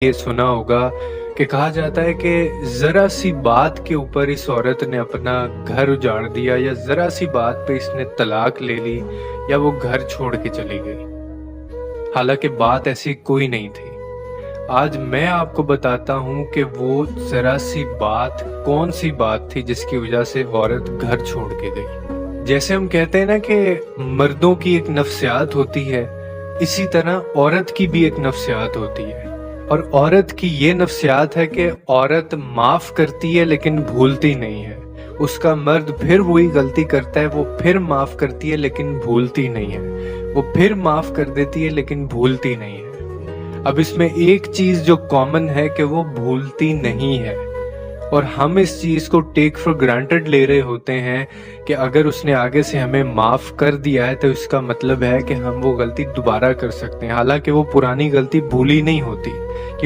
ये सुना होगा कि कहा जाता है कि जरा सी बात के ऊपर इस औरत ने अपना घर उजाड़ दिया, या जरा सी बात पे इसने तलाक ले ली, या वो घर छोड़ के चली गई। हालांकि बात ऐसी कोई नहीं थी। आज मैं आपको बताता हूं कि वो जरा सी बात कौन सी बात थी जिसकी वजह से औरत घर छोड़ के गई। जैसे हम कहते हैं ना कि मर्दों की एक नफ्सियात होती है, इसी तरह औरत की भी एक नफ्सियात होती है। और औरत की ये नफ्सियात है कि औरत माफ करती है लेकिन भूलती नहीं है। उसका मर्द फिर वही गलती करता है, वो फिर माफ करती है लेकिन भूलती नहीं है। वो फिर माफ कर देती है लेकिन भूलती नहीं है। अब इसमें एक चीज जो कॉमन है कि वो भूलती नहीं है, और हम इस चीज को टेक फॉर ग्रांटेड ले रहे होते हैं कि अगर उसने आगे से हमें माफ कर दिया है तो इसका मतलब है कि हम वो गलती दोबारा कर सकते हैं। हालांकि वो पुरानी गलती भूली नहीं होती, क्योंकि